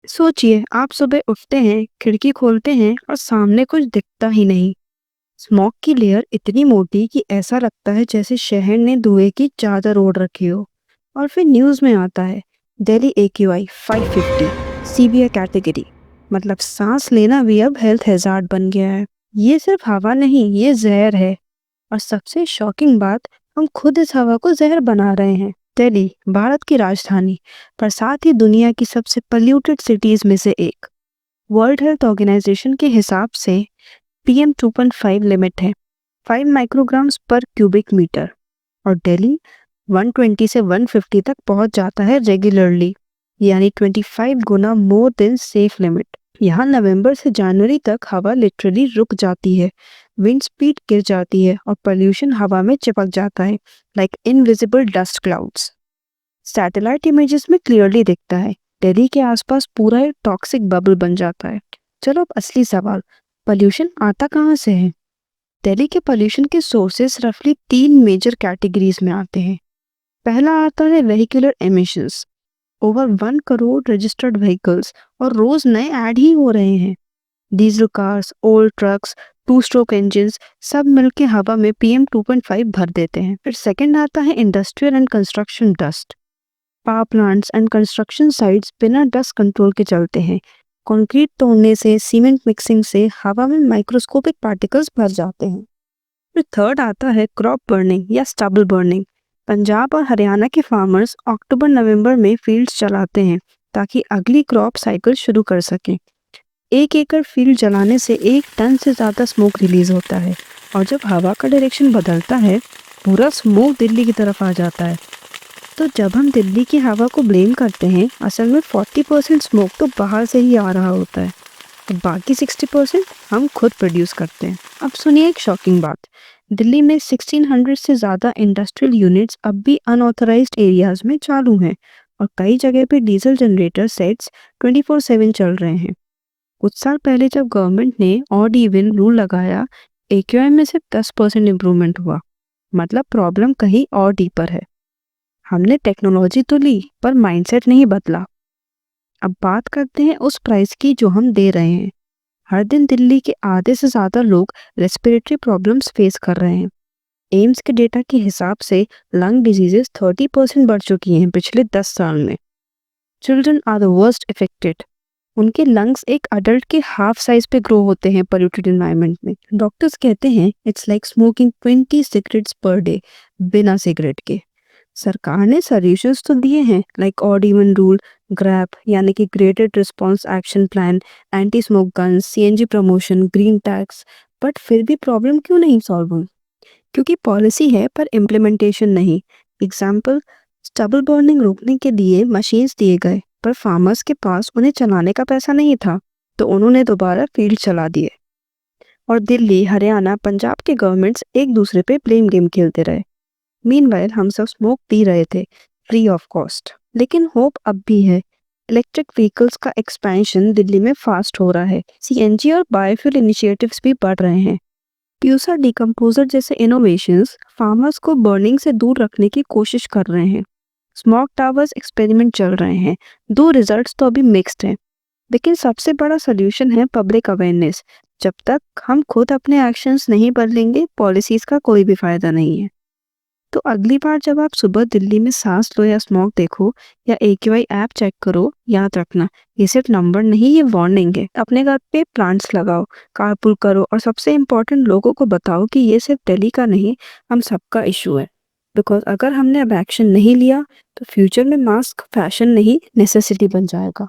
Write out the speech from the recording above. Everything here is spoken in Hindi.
सोचिए, आप सुबह उठते हैं, खिड़की खोलते हैं और सामने कुछ दिखता ही नहीं। स्मॉग की लेयर इतनी मोटी कि ऐसा लगता है जैसे शहर ने धुएं की चादर ओढ़ रखी हो। और फिर न्यूज़ में आता है दिल्ली AQI 550 सीवियर कैटेगरी। मतलब सांस लेना भी अब हेल्थ हैजार्ड बन गया है। ये सिर्फ हवा नहीं, ये जहर है। और सबसे शॉकिंग बात, हम खुद इस हवा को जहर बना रहे हैं। दिल्ली भारत की राजधानी, पर साथ ही दुनिया की सबसे पोल्यूटेड सिटीज में से एक। वर्ल्ड हेल्थ ऑर्गेनाइजेशन के हिसाब से PM 2.5 लिमिट है 5 माइक्रोग्राम्स पर क्यूबिक मीटर। और दिल्ली 120 से 150 तक पहुंच जाता है रेगुलरली, यानी 25 गुना मोर देन सेफ लिमिट। यहाँ नवंबर से जनवरी तक हवा लिटरली रुक जाती है, विंड स्पीड गिर जाती है और पोल्यूशन हवा में चिपक जाता है like invisible dust clouds. Satellite images में क्लियरली दिखता है, दिल्ली के आसपास पूरा एक टॉक्सिक बबल बन जाता है। चलो अब असली सवाल, पोल्यूशन आता कहाँ से है? दिल्ली के पोल्यूशन के सोर्सेस रफली 3 मेजर कैटेगरीज में आते हैं। पहला आता है vehicular emissions. Over 1 crore registered vehicles और रोज नए ऐड ही हो रहे हैं। Diesel cars, old trucks, 2 stroke engines सब मिलके हवा में PM 2.5 भर देते हैं। फिर सेकंड आता है industrial and construction dust. Power plants and construction sites बिना डस्ट कंट्रोल के चलते हैं। कंक्रीट तोड़ने से, सीमेंट मिक्सिंग से हवा में माइक्रोस्कोपिक पार्टिकल्स भर जाते हैं। फिर थर्ड आता है क्रॉप बर्निंग या स्टबल बर्निंग। पंजाब और हरियाणा के फार्मर्स अक्टूबर नवंबर में फील्ड्स चलाते हैं ताकि अगली क्रॉप साइकिल शुरू कर सकें। 1 एकड़ फील्ड जलाने से 1 टन से ज़्यादा स्मोक रिलीज होता है। और जब हवा का डायरेक्शन बदलता है, पूरा स्मोक दिल्ली की तरफ आ जाता है। तो जब हम दिल्ली की हवा को ब्लेम करते हैं, असल में 40% स्मोक तो बाहर से ही आ रहा होता है और बाकी 60% हम खुद प्रोड्यूस करते हैं। अब सुनिए एक शॉकिंग बात, दिल्ली में 1600 से ज़्यादा इंडस्ट्रियल यूनिट्स अब भी अनऑथराइज्ड एरियाज में चालू हैं और कई जगह पे डीजल जनरेटर सेट्स 24/7 चल रहे हैं। कुछ साल पहले जब गवर्नमेंट ने ऑड इवन रूल लगाया, AQI में सिर्फ 10% इम्प्रूवमेंट हुआ। मतलब प्रॉब्लम कहीं और डीपर है। हमने टेक्नोलॉजी तो ली पर माइंडसेट नहीं बदला। अब बात करते हैं उस प्राइस की जो हम दे रहे हैं। हर दिन दिल्ली के आधे से ज़्यादा लोग रेस्पिरेटरी प्रॉब्लम्स फेस कर रहे हैं। एम्स के डेटा के हिसाब से लंग डिजीजेस 30% बढ़ चुकी हैं पिछले 10 साल में। Children are the worst affected. उनके लंग्स एक अडल्ट के हाफ साइज पे ग्रो होते हैं पोल्यूटेड एनवायरनमेंट में। डॉक्टर्स कहते हैं it's like smoking 20 cigarettes per day बिना सिगरेट के। सरकार ने सॉल्यूशंस तो दिए हैं like odd even rule, GRAP यानी कि graded response action plan, anti smoke guns, CNG promotion, green tax. But फिर भी प्रॉब्लम क्यों नहीं सॉल्व हुई? क्योंकि पॉलिसी है पर इम्प्लीमेंटेशन नहीं। एग्जाम्पल, स्टबल बर्निंग रोकने के लिए मशीन्स दिए गए पर फार्मर्स के पास उन्हें चलाने का पैसा नहीं था, तो उन्होंने दोबारा फील्ड चला दिए। और दिल्ली, हरियाणा, पंजाब के गवर्नमेंट्स एक दूसरे पे ब्लेम गेम खेलते रहे। मीनवाइल हम सब स्मोक पी रहे थे फ्री ऑफ कॉस्ट। लेकिन होप अब भी है। इलेक्ट्रिक व्हीकल्स का एक्सपेंशन दिल्ली में फास्ट हो रहा है। CNG और बायोफ्यूल इनिशिएटिव्स भी बढ़ रहे हैं। प्यूसा डिकम्पोजर जैसे इनोवेशंस फार्मर्स को बर्निंग से दूर रखने की कोशिश कर रहे हैं। स्मॉग टावर्स एक्सपेरिमेंट चल रहे हैं। दो रिजल्ट्स तो अभी मिक्स्ड हैं। लेकिन सबसे बड़ा सोल्यूशन है पब्लिक अवेयरनेस। जब तक हम खुद अपने एक्शंस नहीं बदलेंगे, पॉलिसीज का कोई भी फायदा नहीं है। तो अगली बार जब आप सुबह दिल्ली में सांस लो या स्मॉग देखो या AQI ऐप चेक करो, याद रखना ये सिर्फ नंबर नहीं, ये वार्निंग है। अपने घर पे प्लांट्स लगाओ, कारपूल करो और सबसे इम्पोर्टेंट, लोगों को बताओ कि ये सिर्फ दिल्ली का नहीं, हम सबका इशू है। बिकॉज अगर हमने अब एक्शन नहीं लिया तो फ्यूचर में मास्क फैशन नहीं, नेसेसिटी बन जाएगा।